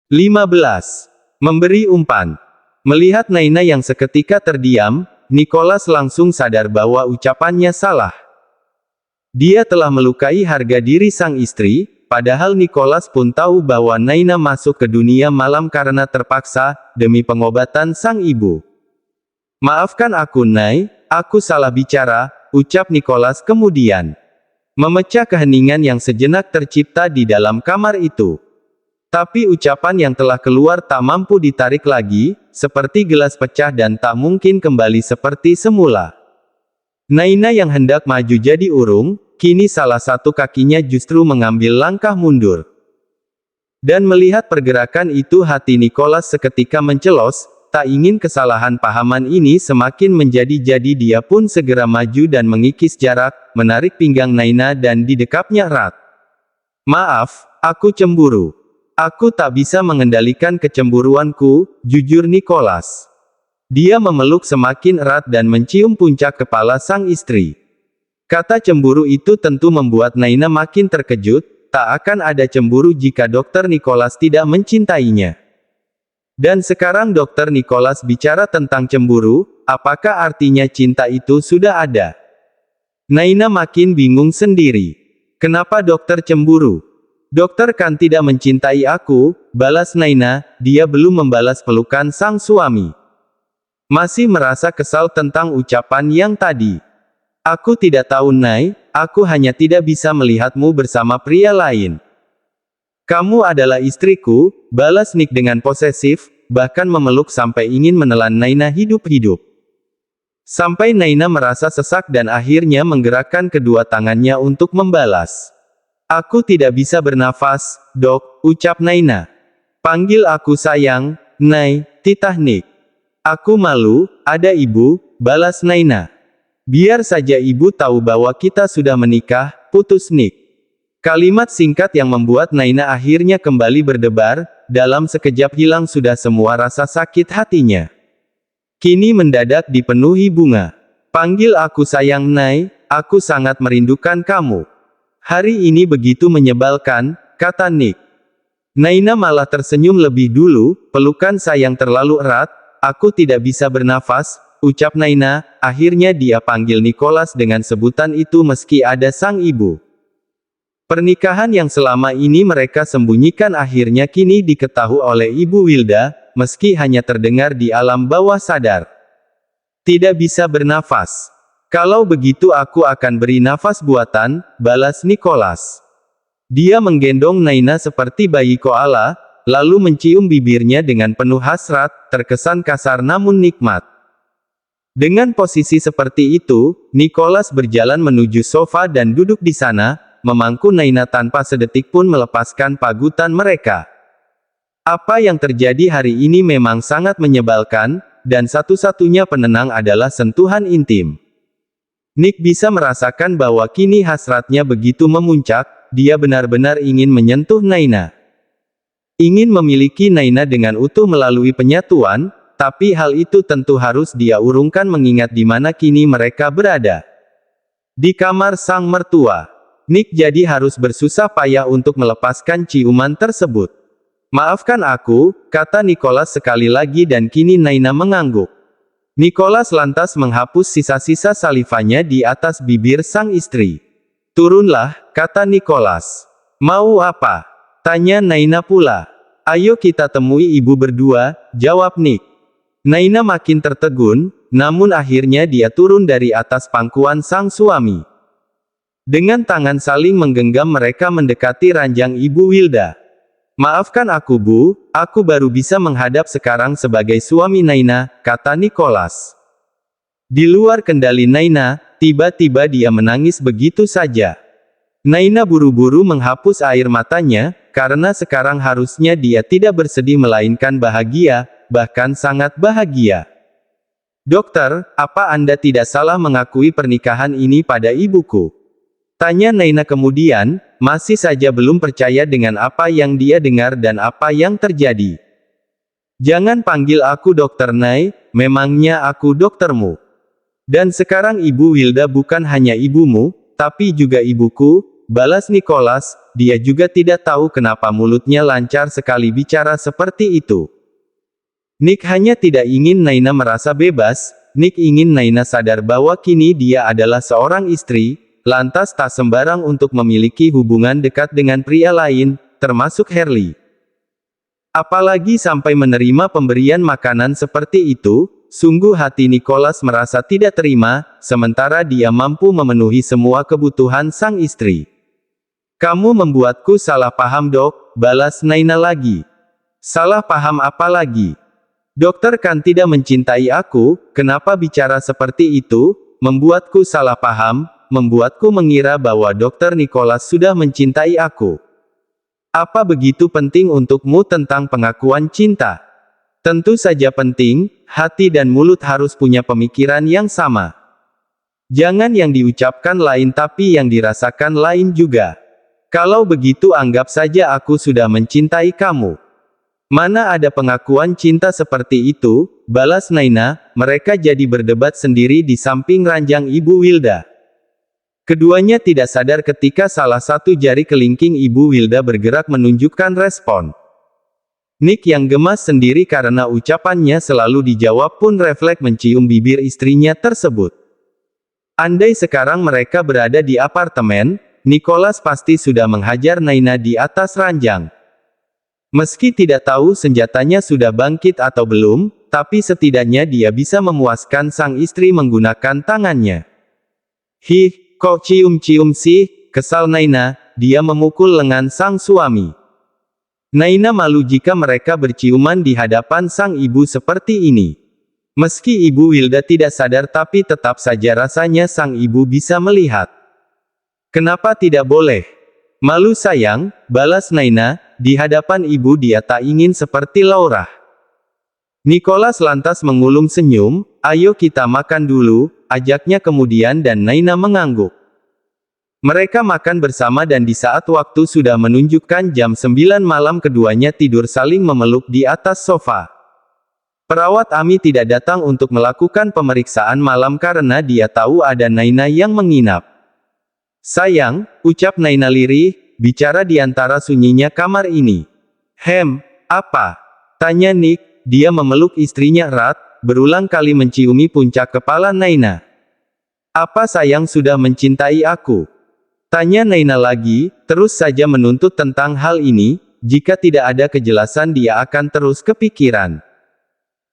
15. Memberi umpan. Melihat Naina yang seketika terdiam, Nicholas langsung sadar bahwa ucapannya salah. Dia telah melukai harga diri sang istri, padahal Nicholas pun tahu bahwa Naina masuk ke dunia malam karena terpaksa, demi pengobatan sang ibu. "Maafkan aku, Nay, aku salah bicara," ucap Nicholas kemudian. Memecah keheningan yang sejenak tercipta di dalam kamar itu. Tapi ucapan yang telah keluar tak mampu ditarik lagi, seperti gelas pecah dan tak mungkin kembali seperti semula. Naina yang hendak maju jadi urung, kini salah satu kakinya justru mengambil langkah mundur. Dan melihat pergerakan itu hati Nicholas seketika mencelos, tak ingin kesalahan pahaman ini semakin menjadi-jadi dia pun segera maju dan mengikis jarak, menarik pinggang Naina dan didekapnya erat. "Maaf, aku cemburu. Aku tak bisa mengendalikan kecemburuanku," jujur Nicholas. Dia memeluk semakin erat dan mencium puncak kepala sang istri. Kata cemburu itu tentu membuat Naina makin terkejut, tak akan ada cemburu jika Dr. Nicholas tidak mencintainya. Dan sekarang Dr. Nicholas bicara tentang cemburu, apakah artinya cinta itu sudah ada? Naina makin bingung sendiri. Kenapa dokter cemburu? "Dokter kan tidak mencintai aku," balas Naina, dia belum membalas pelukan sang suami. Masih merasa kesal tentang ucapan yang tadi. "Aku tidak tahu, Nay, aku hanya tidak bisa melihatmu bersama pria lain." "Kamu adalah istriku," balas Nick dengan posesif, bahkan memeluk sampai ingin menelan Naina hidup-hidup. Sampai Naina merasa sesak dan akhirnya menggerakkan kedua tangannya untuk membalas. "Aku tidak bisa bernafas, Dok," ucap Naina. "Panggil aku sayang, Nay," titah Nick. "Aku malu, ada ibu," balas Naina. "Biar saja ibu tahu bahwa kita sudah menikah," putus Nick. Kalimat singkat yang membuat Naina akhirnya kembali berdebar, dalam sekejap hilang sudah semua rasa sakit hatinya. Kini mendadak dipenuhi bunga. "Panggil aku sayang, Nay, aku sangat merindukan kamu." "Hari ini begitu menyebalkan," kata Nick. Naina malah tersenyum lebih dulu, pelukan sayang terlalu erat, "Aku tidak bisa bernafas," ucap Naina, akhirnya dia panggil Nicholas dengan sebutan itu meski ada sang ibu. Pernikahan yang selama ini mereka sembunyikan akhirnya kini diketahui oleh Ibu Wilda, meski hanya terdengar di alam bawah sadar. "Tidak bisa bernafas. Kalau begitu aku akan beri nafas buatan," balas Nicholas. Dia menggendong Naina seperti bayi koala, lalu mencium bibirnya dengan penuh hasrat, terkesan kasar namun nikmat. Dengan posisi seperti itu, Nicholas berjalan menuju sofa dan duduk di sana, memangku Naina tanpa sedetik pun melepaskan pagutan mereka. Apa yang terjadi hari ini memang sangat menyebalkan, dan satu-satunya penenang adalah sentuhan intim. Nick bisa merasakan bahwa kini hasratnya begitu memuncak, dia benar-benar ingin menyentuh Naina. Ingin memiliki Naina dengan utuh melalui penyatuan, tapi hal itu tentu harus dia urungkan mengingat di mana kini mereka berada. Di kamar sang mertua. Nick jadi harus bersusah payah untuk melepaskan ciuman tersebut. "Maafkan aku," kata Nicholas sekali lagi dan kini Naina mengangguk. Nicholas lantas menghapus sisa-sisa salivanya di atas bibir sang istri. "Turunlah," kata Nicholas. "Mau apa?" tanya Naina pula. "Ayo kita temui ibu berdua," jawab Nick. Naina makin tertegun, namun akhirnya dia turun dari atas pangkuan sang suami. Dengan tangan saling menggenggam mereka mendekati ranjang Ibu Wilda. "Maafkan aku, Bu, aku baru bisa menghadap sekarang sebagai suami Naina," kata Nicholas. Di luar kendali Naina, tiba-tiba dia menangis begitu saja. Naina buru-buru menghapus air matanya, karena sekarang harusnya dia tidak bersedih melainkan bahagia, bahkan sangat bahagia. "Dokter, apa Anda tidak salah mengakui pernikahan ini pada ibuku?" tanya Naina kemudian, masih saja belum percaya dengan apa yang dia dengar dan apa yang terjadi. "Jangan panggil aku dokter, Nay, memangnya aku doktermu? Dan sekarang Ibu Wilda bukan hanya ibumu, tapi juga ibuku," balas Nicholas, dia juga tidak tahu kenapa mulutnya lancar sekali bicara seperti itu. Nick hanya tidak ingin Naina merasa bebas, Nick ingin Naina sadar bahwa kini dia adalah seorang istri, lantas tak sembarang untuk memiliki hubungan dekat dengan pria lain, termasuk Harley. Apalagi sampai menerima pemberian makanan seperti itu, sungguh hati Nicholas merasa tidak terima, sementara dia mampu memenuhi semua kebutuhan sang istri. Kamu membuatku salah paham dok, balas Naina lagi. Salah paham apa lagi? Dokter kan tidak mencintai aku, kenapa bicara seperti itu, membuatku salah paham, membuatku mengira bahwa Dokter Nicholas sudah mencintai aku. Apa begitu penting untukmu tentang pengakuan cinta? Tentu saja penting, hati dan mulut harus punya pemikiran yang sama. Jangan yang diucapkan lain tapi yang dirasakan lain juga. Kalau begitu anggap saja aku sudah mencintai kamu. Mana ada pengakuan cinta seperti itu, balas Naina, mereka jadi berdebat sendiri di samping ranjang Ibu Wilda. Keduanya tidak sadar ketika salah satu jari kelingking Ibu Wilda bergerak menunjukkan respon. Nick yang gemas sendiri karena ucapannya selalu dijawab pun refleks mencium bibir istrinya tersebut. Andai sekarang mereka berada di apartemen, Nicholas pasti sudah menghajar Naina di atas ranjang. Meski tidak tahu senjatanya sudah bangkit atau belum, tapi setidaknya dia bisa memuaskan sang istri menggunakan tangannya. Kok cium-cium sih, kesal Naina, dia memukul lengan sang suami. Naina malu jika mereka berciuman di hadapan sang ibu seperti ini. Meski Ibu Wilda tidak sadar tapi tetap saja rasanya sang ibu bisa melihat. Kenapa tidak boleh? Malu sayang, balas Naina, di hadapan ibu dia tak ingin seperti Laura. Nicholas lantas mengulum senyum, ayo kita makan dulu, ajaknya kemudian dan Naina mengangguk. Mereka makan bersama dan di saat waktu sudah menunjukkan jam 9 malam keduanya tidur saling memeluk di atas sofa. Perawat Ami tidak datang untuk melakukan pemeriksaan malam karena dia tahu ada Naina yang menginap. Sayang, ucap Naina lirih, bicara di antara sunyinya kamar ini. Apa? Tanya Nick, dia memeluk istrinya erat, berulang kali menciumi puncak kepala Naina. Apa sayang sudah mencintai aku? Tanya Naina lagi, terus saja menuntut tentang hal ini, jika tidak ada kejelasan dia akan terus kepikiran.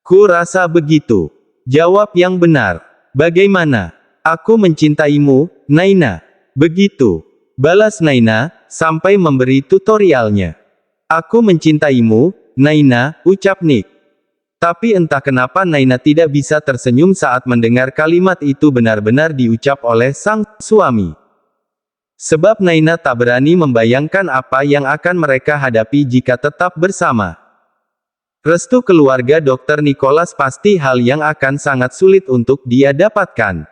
Ku rasa begitu. Jawab yang benar. Bagaimana? Aku mencintaimu, Naina. Begitu. Balas Naina, sampai memberi tutorialnya. Aku mencintaimu, Naina, ucap Nick. Tapi entah kenapa Naina tidak bisa tersenyum saat mendengar kalimat itu benar-benar diucap oleh sang suami. Sebab Naina tak berani membayangkan apa yang akan mereka hadapi jika tetap bersama. Restu keluarga Dr. Nicholas pasti hal yang akan sangat sulit untuk dia dapatkan.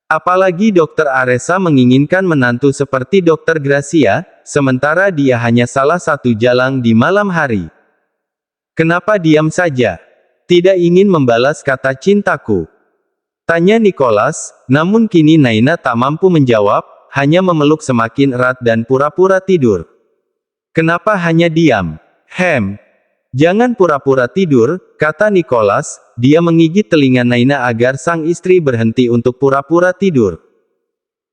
Apalagi Dr. Aresa menginginkan menantu seperti Dr. Gracia, sementara dia hanya salah satu jalang di malam hari. Kenapa diam saja? Tidak ingin membalas kata cintaku? Tanya Nicholas, namun kini Naina tak mampu menjawab, hanya memeluk semakin erat dan pura-pura tidur. Kenapa hanya diam? Jangan pura-pura tidur, kata Nicholas, dia menggigit telinga Naina agar sang istri berhenti untuk pura-pura tidur.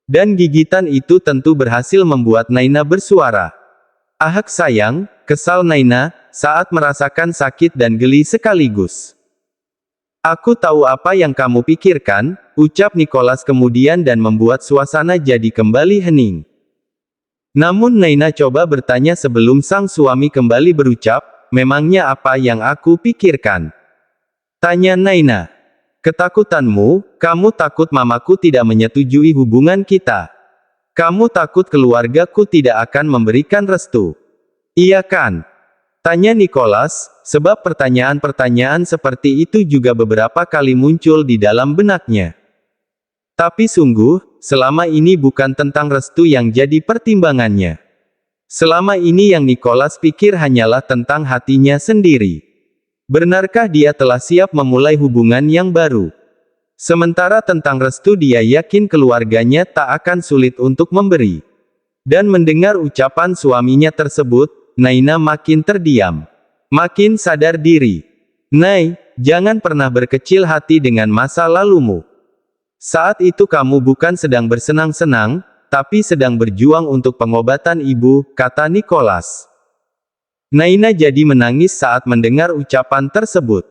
Dan gigitan itu tentu berhasil membuat Naina bersuara. Ahak sayang, kesal Naina, saat merasakan sakit dan geli sekaligus. Aku tahu apa yang kamu pikirkan, ucap Nicholas kemudian dan membuat suasana jadi kembali hening. Namun Naina coba bertanya sebelum sang suami kembali berucap, memangnya apa yang aku pikirkan? Tanya Naina. Ketakutanmu, kamu takut mamaku tidak menyetujui hubungan kita. Kamu takut keluargaku tidak akan memberikan restu. Iya kan? Tanya Nicholas, sebab pertanyaan-pertanyaan seperti itu juga beberapa kali muncul di dalam benaknya. Tapi sungguh, selama ini bukan tentang restu yang jadi pertimbangannya. Selama ini yang Nicholas pikir hanyalah tentang hatinya sendiri. Benarkah dia telah siap memulai hubungan yang baru? Sementara tentang restu dia yakin keluarganya tak akan sulit untuk memberi. Dan mendengar ucapan suaminya tersebut, Naina makin terdiam. Makin sadar diri. Nay, jangan pernah berkecil hati dengan masa lalumu. Saat itu kamu bukan sedang bersenang-senang, tapi sedang berjuang untuk pengobatan ibu, kata Nicholas. Naina jadi menangis saat mendengar ucapan tersebut.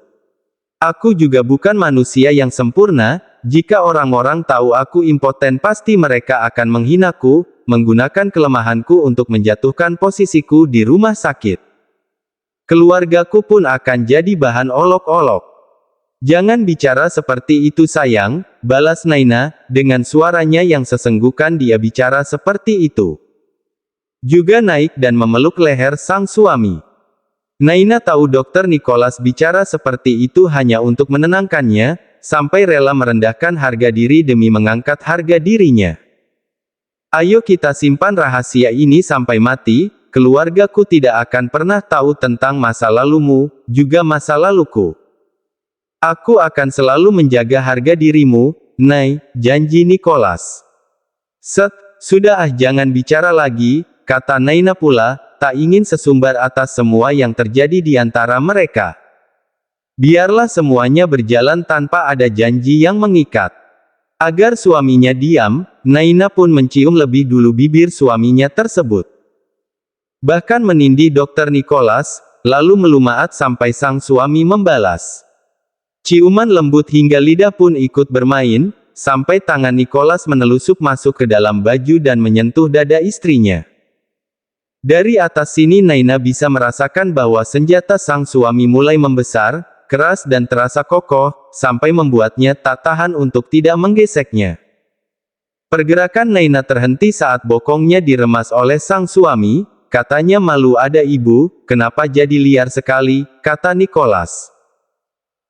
Aku juga bukan manusia yang sempurna, jika orang-orang tahu aku impoten pasti mereka akan menghinaku, menggunakan kelemahanku untuk menjatuhkan posisiku di rumah sakit. Keluargaku pun akan jadi bahan olok-olok. Jangan bicara seperti itu sayang, balas Naina, dengan suaranya yang sesenggukan dia bicara seperti itu. Juga naik dan memeluk leher sang suami. Naina tahu Dokter Nicholas bicara seperti itu hanya untuk menenangkannya, sampai rela merendahkan harga diri demi mengangkat harga dirinya. Ayo kita simpan rahasia ini sampai mati, keluargaku tidak akan pernah tahu tentang masa lalumu, juga masa laluku. Aku akan selalu menjaga harga dirimu, Nay, janji Nicholas. Sudah jangan bicara lagi, kata Naina pula, tak ingin sesumbar atas semua yang terjadi di antara mereka. Biarlah semuanya berjalan tanpa ada janji yang mengikat. Agar suaminya diam, Naina pun mencium lebih dulu bibir suaminya tersebut. Bahkan menindih Dokter Nicholas, lalu melumaat sampai sang suami membalas. Ciuman lembut hingga lidah pun ikut bermain, sampai tangan Nicholas menelusup masuk ke dalam baju dan menyentuh dada istrinya. Dari atas sini Naina bisa merasakan bahwa senjata sang suami mulai membesar, keras dan terasa kokoh, sampai membuatnya tak tahan untuk tidak menggeseknya. Pergerakan Naina terhenti saat bokongnya diremas oleh sang suami, katanya malu ada ibu, kenapa jadi liar sekali, kata Nicholas.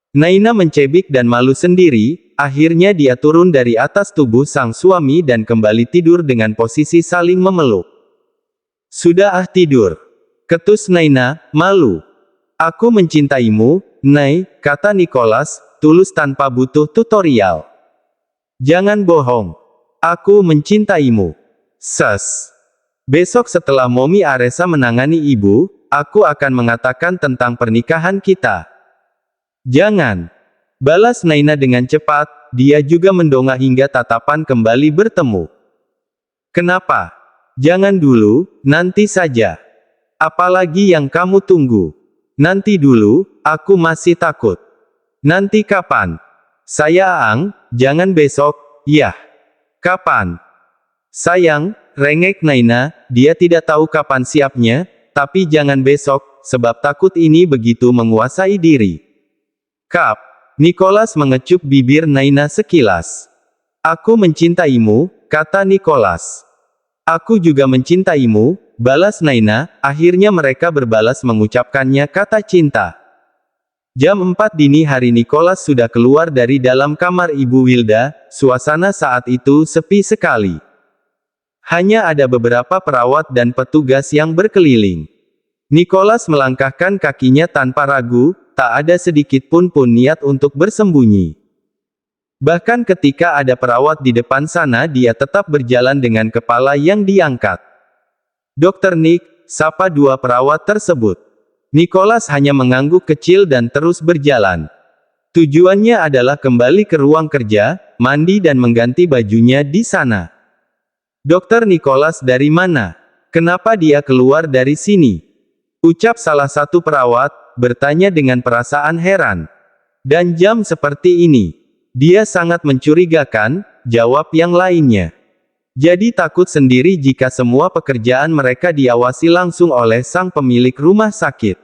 Naina mencebik dan malu sendiri, akhirnya dia turun dari atas tubuh sang suami dan kembali tidur dengan posisi saling memeluk. Sudah tidur. Ketus Naina, malu. Aku mencintaimu, Nay, kata Nicholas, tulus tanpa butuh tutorial. Jangan bohong. Aku mencintaimu. Besok setelah Momi Aresa menangani ibu, aku akan mengatakan tentang pernikahan kita. Jangan. Balas Naina dengan cepat, dia juga mendongak hingga tatapan kembali bertemu. Kenapa? Jangan dulu, nanti saja. Apalagi yang kamu tunggu? Nanti dulu, aku masih takut. Nanti kapan? Saya Aang, jangan besok, yah. Kapan? Sayang, rengek Naina, dia tidak tahu kapan siapnya, tapi jangan besok, sebab takut ini begitu menguasai diri. Kap. Nicholas mengecup bibir Naina sekilas. Aku mencintaimu, kata Nicholas. Aku juga mencintaimu, balas Naina, akhirnya mereka berbalas mengucapkannya kata cinta. Jam 4 dini hari Nicholas sudah keluar dari dalam kamar Ibu Wilda, suasana saat itu sepi sekali. Hanya ada beberapa perawat dan petugas yang berkeliling. Nicholas melangkahkan kakinya tanpa ragu, tak ada sedikit pun niat untuk bersembunyi. Bahkan ketika ada perawat di depan sana dia tetap berjalan dengan kepala yang diangkat. Dokter Nick, sapa dua perawat tersebut. Nicholas hanya mengangguk kecil dan terus berjalan. Tujuannya adalah kembali ke ruang kerja, mandi dan mengganti bajunya di sana. Dokter Nicholas dari mana? Kenapa dia keluar dari sini? Ucap salah satu perawat, bertanya dengan perasaan heran. Dan jam seperti ini. Dia sangat mencurigakan, jawab yang lainnya. Jadi takut sendiri jika semua pekerjaan mereka diawasi langsung oleh sang pemilik rumah sakit.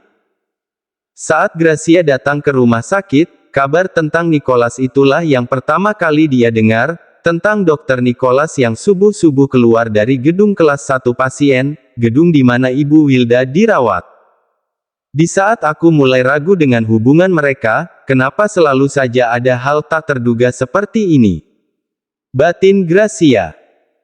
Saat Gracia datang ke rumah sakit, kabar tentang Nicholas itulah yang pertama kali dia dengar, tentang Dokter Nicholas yang subuh-subuh keluar dari gedung kelas 1 pasien, gedung di mana Ibu Wilda dirawat. Di saat aku mulai ragu dengan hubungan mereka, kenapa selalu saja ada hal tak terduga seperti ini? Batin Gracia.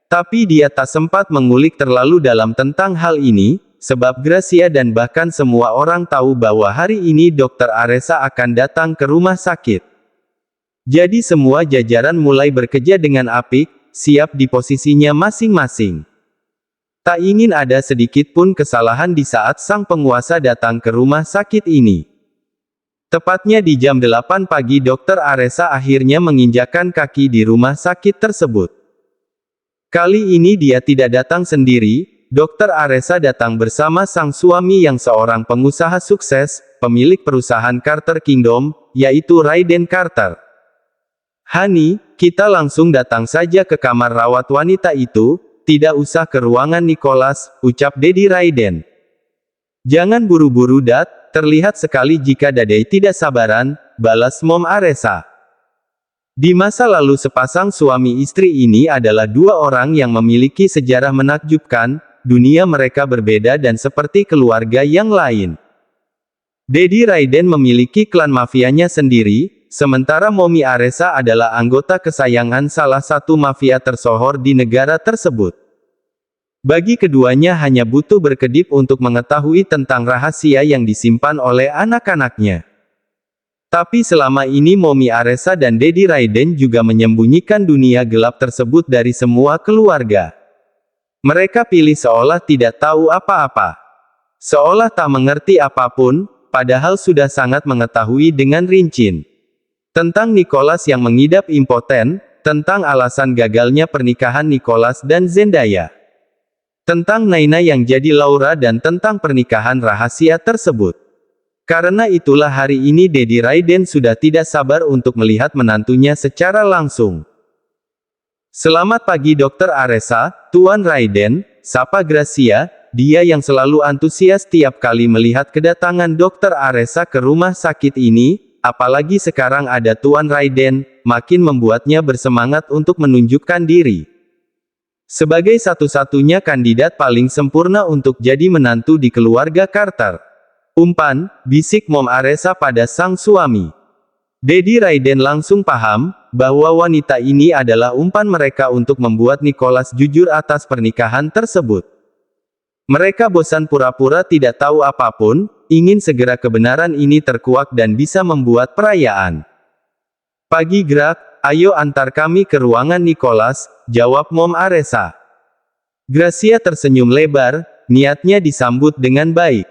Tapi dia tak sempat mengulik terlalu dalam tentang hal ini, sebab Gracia dan bahkan semua orang tahu bahwa hari ini Dokter Aresa akan datang ke rumah sakit. Jadi semua jajaran mulai bekerja dengan apik, siap di posisinya masing-masing. Tak ingin ada sedikit pun kesalahan di saat sang penguasa datang ke rumah sakit ini. Tepatnya di jam 8 pagi Dr. Aresa akhirnya menginjakkan kaki di rumah sakit tersebut. Kali ini dia tidak datang sendiri, Dr. Aresa datang bersama sang suami yang seorang pengusaha sukses, pemilik perusahaan Carter Kingdom, yaitu Raiden Carter. "Hani, kita langsung datang saja ke kamar rawat wanita itu, tidak usah ke ruangan Nicholas," ucap Dedi Raiden. "Jangan buru-buru Dat, terlihat sekali jika Dadei tidak sabaran," balas Mom Aresa. Di masa lalu sepasang suami istri ini adalah dua orang yang memiliki sejarah menakjubkan, dunia mereka berbeda dan seperti keluarga yang lain. Dedi Raiden memiliki klan mafianya sendiri, sementara Momi Aresa adalah anggota kesayangan salah satu mafia tersohor di negara tersebut. Bagi keduanya hanya butuh berkedip untuk mengetahui tentang rahasia yang disimpan oleh anak-anaknya. Tapi selama ini Momi Aresa dan Dedi Raiden juga menyembunyikan dunia gelap tersebut dari semua keluarga. Mereka pilih seolah tidak tahu apa-apa. Seolah tak mengerti apapun, padahal sudah sangat mengetahui dengan rinci. Tentang Nicholas yang mengidap impoten, tentang alasan gagalnya pernikahan Nicholas dan Zendaya. Tentang Naina yang jadi Laura dan tentang pernikahan rahasia tersebut. Karena itulah hari ini Dedi Raiden sudah tidak sabar untuk melihat menantunya secara langsung. "Selamat pagi Dr. Aresa, Tuan Raiden," sapa Gracia, dia yang selalu antusias tiap kali melihat kedatangan Dr. Aresa ke rumah sakit ini, apalagi sekarang ada Tuan Raiden, makin membuatnya bersemangat untuk menunjukkan diri. Sebagai satu-satunya kandidat paling sempurna untuk jadi menantu di keluarga Carter. "Umpan," bisik Mom Aresa pada sang suami. Dedi Raiden langsung paham, bahwa wanita ini adalah umpan mereka untuk membuat Nicholas jujur atas pernikahan tersebut. Mereka bosan pura-pura tidak tahu apapun, ingin segera kebenaran ini terkuak dan bisa membuat perayaan. "Pagi Gerak, ayo antar kami ke ruangan Nicholas," jawab Mom Aresa. Gracia tersenyum lebar, niatnya disambut dengan baik.